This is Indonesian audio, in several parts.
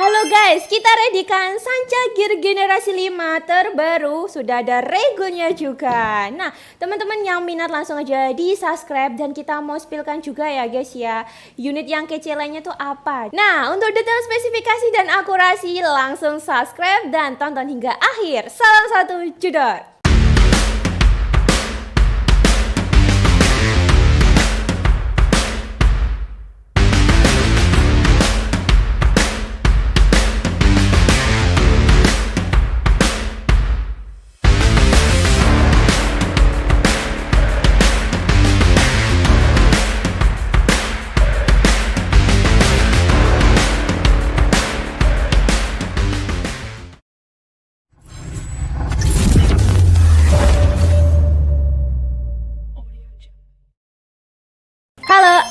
Halo guys, kita ready kan Sancha Gear generasi 5 terbaru. Sudah ada regulnya juga. Nah, teman-teman yang minat langsung aja di subscribe. Dan kita mau spillkan juga ya guys ya, unit yang kece lainnya tuh apa. Nah, untuk detail spesifikasi dan akurasi langsung subscribe dan tonton hingga akhir. Salam satu jedor.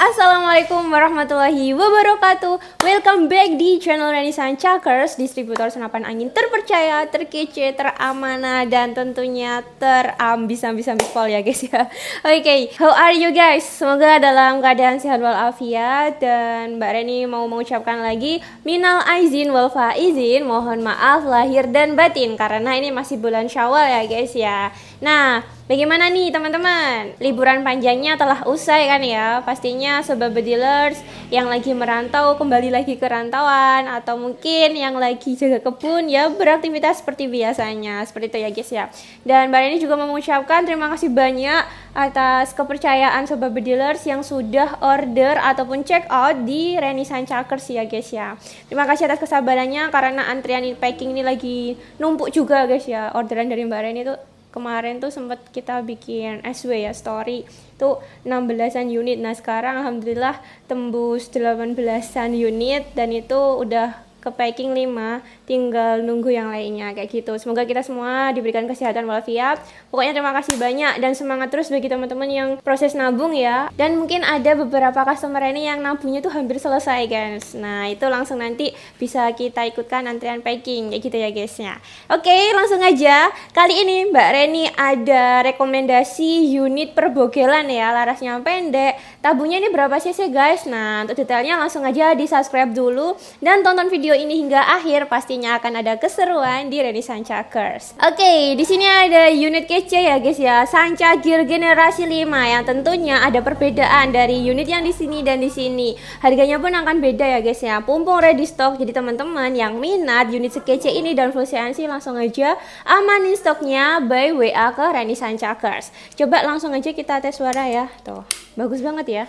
Assalamualaikum warahmatullahi wabarakatuh. Welcome back di channel Reni Sancakers, distributor senapan angin terpercaya, terkece, teramanah, dan tentunya terambis-ambis pol ya guys ya. Oke, how are you guys? Semoga dalam keadaan sehat walafiat. Dan Mbak Reni mau mengucapkan lagi minal aizin wal faizin, mohon maaf lahir dan batin karena ini masih bulan Syawal ya guys ya. Nah, bagaimana nih teman-teman? Liburan panjangnya telah usai kan ya? Pastinya sobat bedilers yang lagi merantau kembali lagi ke rantauan, atau mungkin yang lagi jaga kebun ya beraktivitas seperti biasanya. Seperti itu ya guys ya. Dan Mbak Reni juga mengucapkan terima kasih banyak atas kepercayaan sobat bedilers yang sudah order ataupun check out di Reni Sancakers ya guys ya. Terima kasih atas kesabarannya karena antrian packing ini lagi numpuk juga guys ya. Orderan dari Mbak Reni tuh kemarin tuh sempat kita bikin SW ya, story tuh 16-an unit. Nah sekarang alhamdulillah tembus 18-an unit dan itu udah ke packing 5, tinggal nunggu yang lainnya kayak gitu. Semoga kita semua diberikan kesehatan walafiat. Pokoknya terima kasih banyak dan semangat terus bagi teman-teman yang proses nabung ya. Dan mungkin ada beberapa customer ini yang nabungnya tuh hampir selesai guys. Nah itu langsung nanti bisa kita ikutkan antrian packing kayak gitu ya guysnya. Oke, langsung aja. Kali ini Mbak Reni ada rekomendasi unit perbogelan ya, larasnya pendek. Tabungnya ini berapa cc guys? Nah untuk detailnya langsung aja di subscribe dulu dan tonton video ini hingga akhir, pastinya akan ada keseruan di Reni Sancakers. Oke, di sini ada unit kece ya guys ya, Sancha Gear generasi 5 yang tentunya ada perbedaan dari unit yang di sini dan di sini. Harganya pun akan beda ya guys ya. Pumpung ready stock, jadi teman-teman yang minat unit sekece ini dan full CNC langsung aja amanin stoknya by WA ke Reni Sancakers. Coba langsung aja kita tes suara ya. Tuh, bagus banget ya.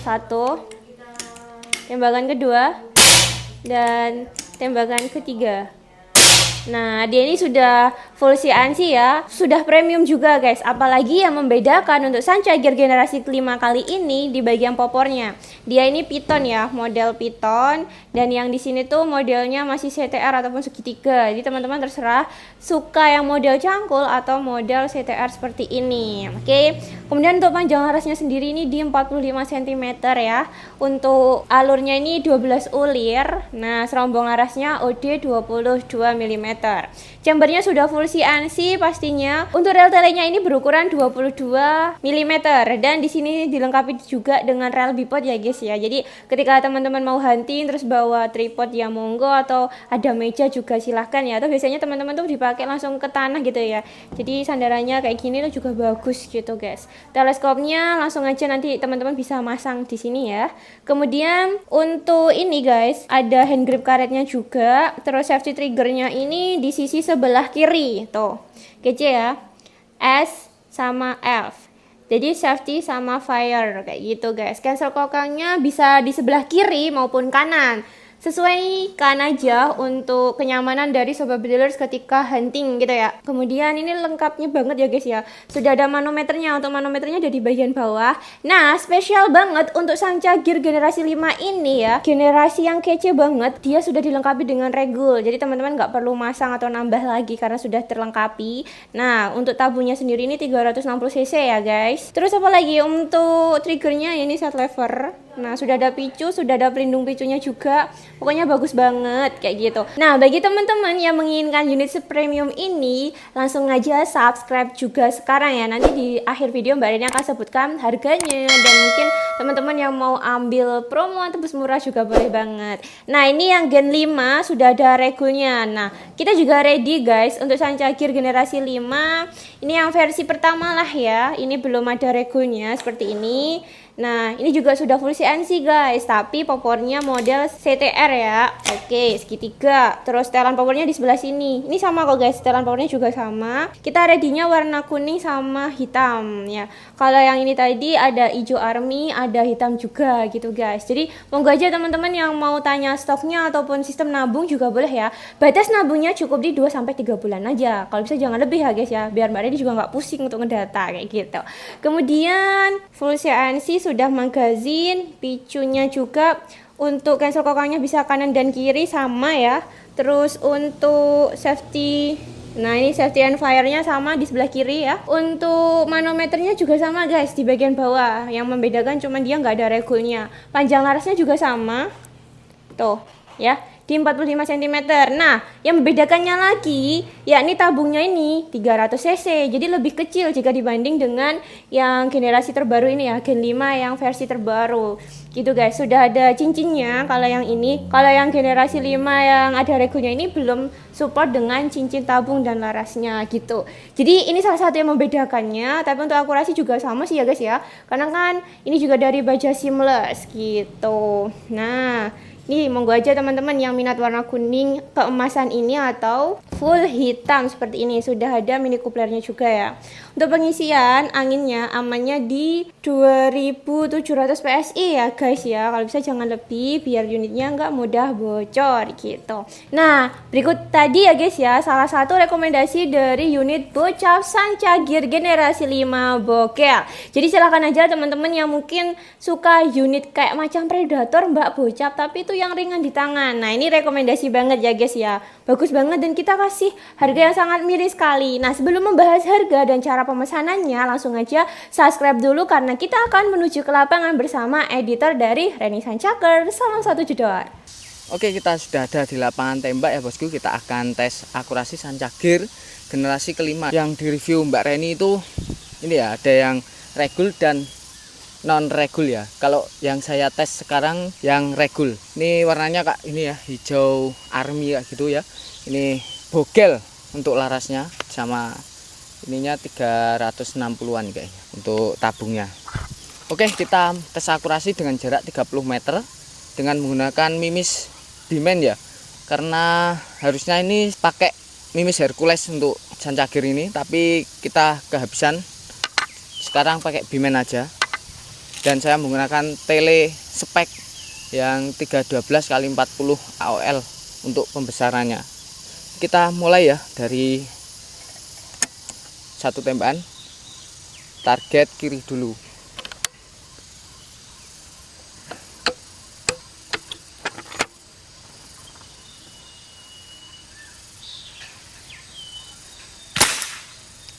Satu, tembakan kedua, dan tembakan ketiga. Nah dia ini sudah full CNC ya, sudah premium juga guys. Apalagi yang membedakan untuk Sancha Gear generasi kelima kali ini di bagian popornya. Dia ini piton ya, model piton. Dan yang di sini tuh modelnya masih CTR ataupun segitiga. Jadi teman-teman terserah suka yang model cangkul atau model CTR seperti ini. Oke. Kemudian untuk panjang larasnya sendiri ini di 45 cm ya. Untuk alurnya ini 12 ulir. Nah serombong larasnya OD 22 mm. Chambernya sudah full CNC pastinya. Untuk rel telenya ini berukuran 22 mm dan di sini dilengkapi juga dengan rel bipod ya guys ya. Jadi ketika teman-teman mau hunting terus bawa tripod ya monggo, atau ada meja juga silahkan ya. Atau biasanya teman-teman tuh dipakai langsung ke tanah gitu ya. Jadi sandarannya kayak gini tuh juga bagus gitu guys. Teleskopnya langsung aja nanti teman-teman bisa masang di sini ya. Kemudian untuk ini guys, ada hand grip karetnya juga. Terus safety triggernya ini di sisi sebelah kiri tuh, kece ya, S sama F, jadi safety sama fire kayak gitu guys. Cancel kokangnya bisa di sebelah kiri maupun kanan, sesuaikan aja untuk kenyamanan dari sobat bedilers ketika hunting gitu ya. Kemudian ini lengkapnya banget ya guys ya, sudah ada manometernya. Untuk manometernya ada di bagian bawah. Nah spesial banget untuk Sancha Gear generasi 5 ini ya, generasi yang kece banget, dia sudah dilengkapi dengan regul. Jadi teman-teman nggak perlu masang atau nambah lagi karena sudah terlengkapi. Nah untuk tabungnya sendiri ini 360 cc ya guys. Terus apa lagi, untuk triggernya ini set lever Nah, sudah ada picu, sudah ada pelindung picunya juga. Pokoknya bagus banget kayak gitu. Nah, bagi teman-teman yang menginginkan unit premium ini, langsung aja subscribe juga sekarang ya. Nanti di akhir video Mbak Reni akan sebutkan harganya, dan mungkin teman-teman yang mau ambil promo tebus murah juga boleh banget. Nah, ini yang Gen 5 sudah ada regulnya. Nah, kita juga ready guys untuk Sanca Gear generasi 5. Ini yang versi pertama lah ya. Ini belum ada regulnya seperti ini. Nah, ini juga sudah full CNC guys, tapi popornya model CTR ya. Oke, segitiga. Terus setelan popornya di sebelah sini. Ini sama kok guys, setelan popornya juga sama. Kita ready-nya warna kuning sama hitam ya. Kalau yang ini tadi ada hijau army, ada hitam juga gitu guys. Jadi monggo aja teman-teman yang mau tanya stoknya ataupun sistem nabung juga boleh ya. Batas nabungnya cukup di 2-3 bulan aja. Kalau bisa jangan lebih ya guys ya, biar Mbak Reni juga nggak pusing untuk ngedata kayak gitu. Kemudian full CNC, sudah magazin, picunya juga. Untuk cancel kokangnya bisa kanan dan kiri sama ya. Terus untuk safety, nah ini safety and fire-nya sama di sebelah kiri ya. Untuk manometernya juga sama guys di bagian bawah. Yang membedakan cuma dia nggak ada regulnya. Panjang larasnya juga sama. Tuh ya, di 45 cm. Nah, yang membedakannya lagi, yakni tabungnya ini 300 cc. Jadi lebih kecil jika dibanding dengan yang generasi terbaru ini ya, Gen 5 yang versi terbaru. Gitu guys, sudah ada cincinnya kalau yang ini. Kalau yang generasi 5 yang ada regulnya ini belum support dengan cincin tabung dan larasnya gitu. Jadi ini salah satu yang membedakannya, tapi untuk akurasi juga sama sih ya guys ya. Karena kan ini juga dari baja seamless gitu. Nah, nih monggo aja teman-teman yang minat warna kuning keemasan ini atau full hitam seperti ini. Sudah ada mini couplernya juga ya. Untuk pengisian anginnya amannya di 2700 PSI ya guys ya. Kalau bisa jangan lebih biar unitnya nggak mudah bocor gitu. Nah, berikut tadi ya guys ya, salah satu rekomendasi dari unit bocap Sanca Gear generasi 5 bokel. Jadi silahkan aja teman-teman yang mungkin suka unit kayak macam Predator Mbak bocap tapi itu yang ringan di tangan. Nah, ini rekomendasi banget ya guys ya. Bagus banget dan kita kasih harga yang sangat miris sekali. Nah, sebelum membahas harga dan cara pemesanannya, langsung aja subscribe dulu karena kita akan menuju ke lapangan bersama editor dari Renaissance Chakers. Salam satu jedor. Oke, kita sudah ada di lapangan tembak ya bosku. Kita akan tes akurasi Sanca Gear generasi kelima. Yang di review Mbak Reni itu ini ya, ada yang regul dan non regul ya. Kalau yang saya tes sekarang yang regul. Ini warnanya kak ini ya, hijau army kayak gitu ya. Ini bogel untuk larasnya, sama ininya 360-an kayaknya untuk tabungnya. Oke, kita tes akurasi dengan jarak 30 meter dengan menggunakan mimis Bimen ya. Karena harusnya ini pakai mimis Hercules untuk Sanca Gear ini, tapi kita kehabisan. Sekarang pakai Bimen aja. Dan saya menggunakan tele spek yang 312 x 40 AOL untuk pembesarannya. Kita mulai ya dari satu tembakan, target kiri dulu.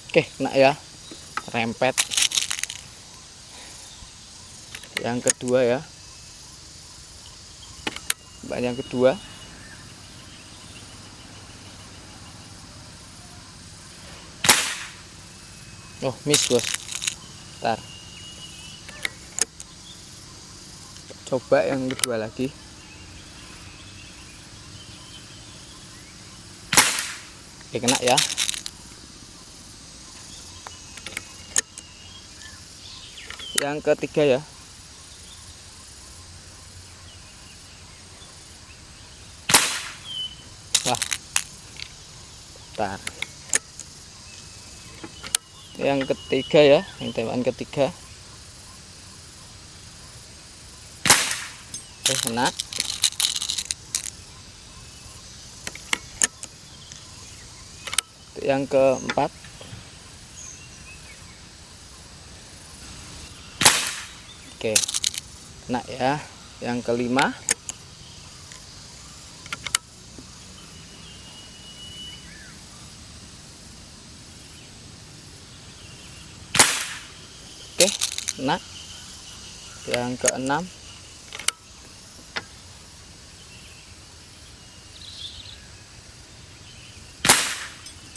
Oke, kena ya, rempet. Yang kedua ya, yang kedua. Oh, miss bos. Ntar coba yang kedua lagi. Oke, kena ya. Yang ketiga ya. Wah, bentar. Yang ketiga ya, yang tembakan ketiga. Oke, kena. Yang keempat. Oke, kena ya. Yang kelima. Oke, kena. Yang keenam.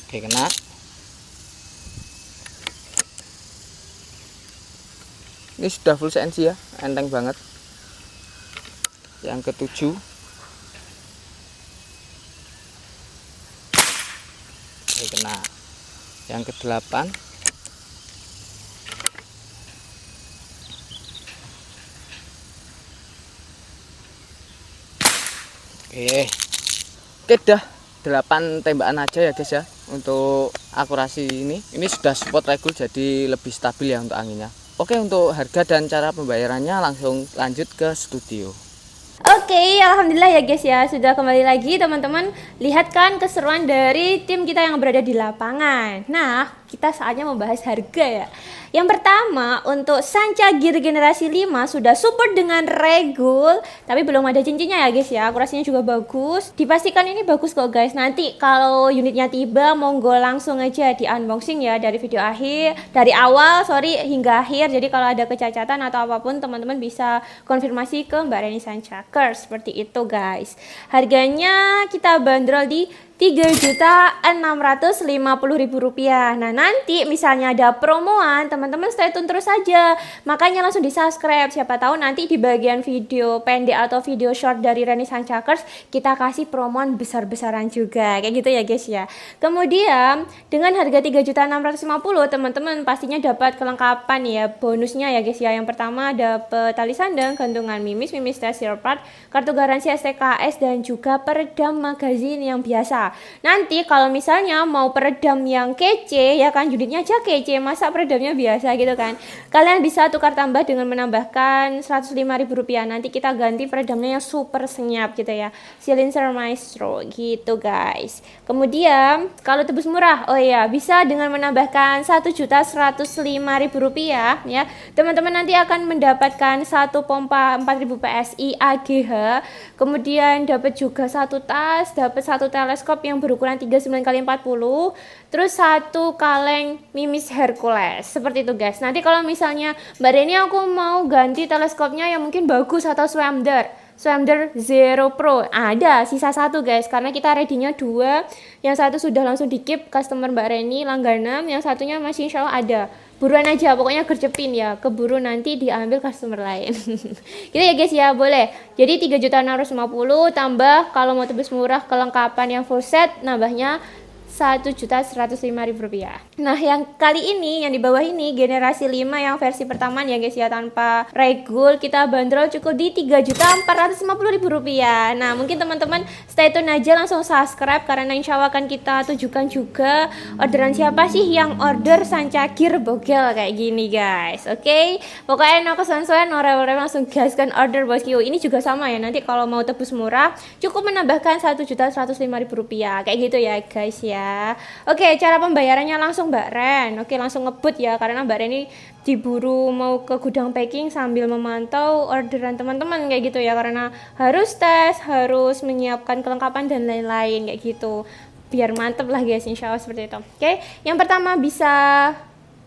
Oke, kena. Ini sudah full CNC ya, enteng banget. Yang ke-7. Oke, kena. Yang ke-8. Oke, dah 8 tembakan aja ya guys ya untuk akurasi ini. Ini sudah support regul jadi lebih stabil ya untuk anginnya. Oke, untuk harga dan cara pembayarannya langsung lanjut ke studio. Oke, alhamdulillah ya guys ya, sudah kembali lagi teman-teman. Lihat kan keseruan dari tim kita yang berada di lapangan. Nah, kita saatnya membahas harga ya. Yang pertama, untuk Sanca Gear generasi 5 sudah support dengan regul, tapi belum ada cincinnya ya guys ya. Akurasinya juga bagus. Dipastikan ini bagus kok guys. Nanti kalau unitnya tiba, monggo langsung aja di unboxing ya dari video akhir, dari awal hingga akhir. Jadi kalau ada kecacatan atau apapun teman-teman bisa konfirmasi ke Mbak Reni Sancakers. Seperti itu guys. Harganya kita bandrol di Rp3.650.000. Nah, nanti misalnya ada promoan, teman-teman stay tune terus saja. Makanya langsung di-subscribe. Siapa tahu nanti di bagian video pendek atau video short dari Reni Sancakers kita kasih promoan besar-besaran juga. Kayak gitu ya, guys ya. Kemudian, dengan harga Rp3.650.000, teman-teman pastinya dapat kelengkapan ya, bonusnya ya, guys ya. Yang pertama dapat tali sandang, gantungan mimis test part, kartu garansi STKS dan juga peredam magazin yang biasa. Nanti kalau misalnya mau peredam yang kece ya kan, unitnya aja kece, masa peredamnya biasa gitu kan, kalian bisa tukar tambah dengan menambahkan Rp105.000. Nanti kita ganti peredamnya yang super senyap gitu ya, Silencer Maestro gitu guys. Kemudian kalau tebus murah, oh iya, bisa dengan menambahkan Rp1.105.000 ya. Teman-teman nanti akan mendapatkan satu pompa 4000 PSI AGH, kemudian dapat juga satu tas, dapat satu teleskop yang berukuran 39x40, terus satu kaleng mimis Hercules. Seperti itu guys. Nanti kalau misalnya Mbak Reni aku mau ganti teleskopnya yang mungkin bagus atau Swamder Zero Pro, ada sisa satu guys, karena kita ready-nya 2, yang satu sudah langsung di keep customer Mbak Reni langganan, yang satunya masih insya Allah ada. Buruan aja, pokoknya gercepin ya, keburu nanti diambil customer lain. Gitu ya guys ya, boleh. Jadi Rp3.650.000 tambah kalau mau tebus murah kelengkapan yang full set nambahnya Rp1.105.000. Nah, yang kali ini yang di bawah ini generasi 5 yang versi pertama ya guys ya, tanpa regul kita bandrol cukup di Rp3.450.000. Nah, mungkin teman-teman stay tune aja, langsung subscribe karena insya Allah akan kita tujukan juga orderan siapa sih yang order Sanca Gear bogel kayak gini guys. Oke, pokoknya no kesuwen-suwen, no rewel-rewel, langsung gaskan order bosku. Ini juga sama ya, nanti kalau mau tebus murah cukup menambahkan Rp1.105.000 kayak gitu ya guys ya. Oke, cara pembayarannya langsung Mbak Ren. Oke, langsung ngebut ya, karena Mbak Ren ini diburu mau ke gudang packing sambil memantau orderan teman-teman kayak gitu ya, karena harus tes, harus menyiapkan kelengkapan dan lain-lain kayak gitu, biar mantep lah guys, insya Allah seperti itu. Oke, yang pertama bisa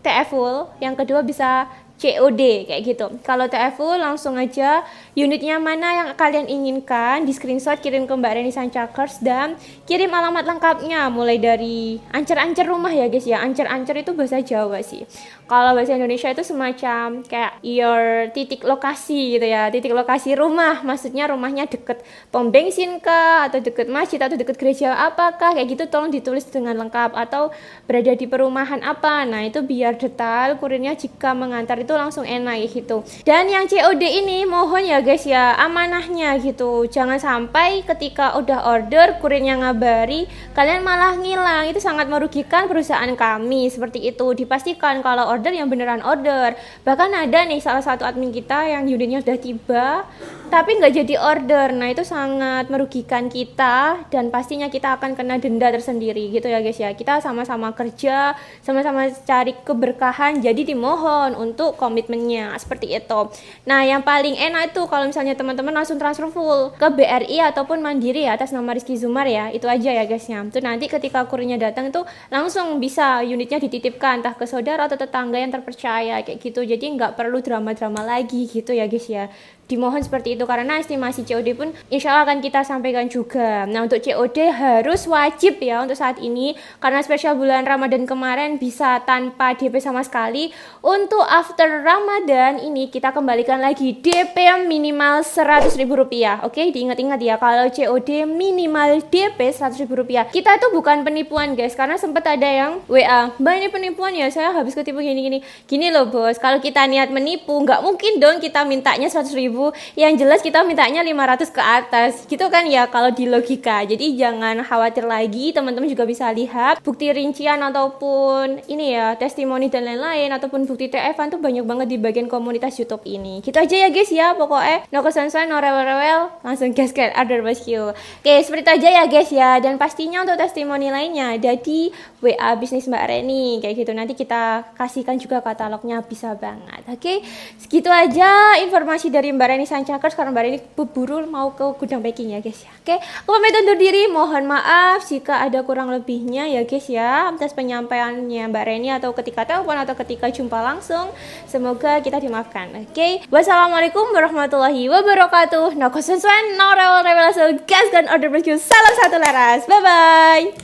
TF full, yang kedua bisa COD kayak gitu. Kalau TF full langsung aja unitnya mana yang kalian inginkan, di screenshot kirim ke Mbak Reni Sancakers dan kirim alamat lengkapnya, mulai dari ancer-ancer rumah ya guys ya. Ancer-ancer itu bahasa Jawa sih. Kalau bahasa Indonesia itu semacam kayak your titik lokasi gitu ya, titik lokasi rumah, maksudnya rumahnya deket pom bensin kah, atau deket masjid, atau deket gereja apakah, kayak gitu tolong ditulis dengan lengkap, atau berada di perumahan apa. Nah, itu biar detail kurirnya jika mengantar itu langsung enak gitu. Dan yang COD ini mohon ya guys ya, amanahnya gitu, jangan sampai ketika udah order kurirnya ngabari kalian malah ngilang, itu sangat merugikan perusahaan kami. Seperti itu, dipastikan kalau order yang beneran order. Bahkan ada nih salah satu admin kita yang unitnya udah tiba tapi nggak jadi order. Nah, itu sangat merugikan kita dan pastinya kita akan kena denda tersendiri gitu ya guys ya. Kita sama-sama kerja, sama-sama cari keberkahan, jadi dimohon untuk komitmennya seperti itu. Nah, yang paling enak itu kalau misalnya teman-teman langsung transfer full ke BRI ataupun Mandiri ya, atas nama Rizky Zumar ya, itu aja ya guysnya. Itu nanti ketika kurirnya datang itu langsung bisa unitnya dititipkan entah ke saudara atau tetangga yang terpercaya kayak gitu. Jadi nggak perlu drama-drama lagi gitu ya guys ya. dimohon seperti itu karena estimasi COD pun insya Allah akan kita sampaikan juga. Nah untuk COD harus wajib ya untuk saat ini karena spesial bulan Ramadan kemarin bisa tanpa DP sama sekali. Untuk after Ramadan ini kita kembalikan lagi DP minimal Rp100.000. Oke, diingat-ingat ya kalau COD minimal DP Rp100.000. Kita tuh bukan penipuan guys karena sempat ada yang WA, "Mbak ini penipuan ya, saya habis ketipu gini-gini." Gini loh bos, kalau kita niat menipu nggak mungkin dong kita mintanya 100.000, yang jelas kita mintanya 500 ke atas gitu kan ya kalau di logika. Jadi jangan khawatir lagi, teman-teman juga bisa lihat bukti rincian ataupun ini ya testimoni dan lain-lain ataupun bukti TF-an tuh banyak banget di bagian komunitas YouTube ini. Gitu aja ya guys ya, pokoknya no kesan-kesan, no rewel-rewel, langsung gaskan order barbecue. Oke, seperti itu aja ya guys ya, dan pastinya untuk testimoni lainnya ada di WA bisnis Mbak Reni kayak gitu, nanti kita kasihkan juga katalognya, bisa banget. Oke, segitu aja informasi dari Mbak Reni Sancakers karena Mbak Reni buru mau ke gudang packing ya guys ya. Oke, aku pamit undur diri, mohon maaf jika ada kurang lebihnya ya guys ya atas penyampaiannya Mbak Reni atau ketika telepon atau ketika jumpa langsung, semoga kita dimaafkan. Oke, wassalamualaikum warahmatullahi wabarakatuh. No kesensuan, no rewel-rewel, so gas dan order barbecue. Salam satu laras, bye bye.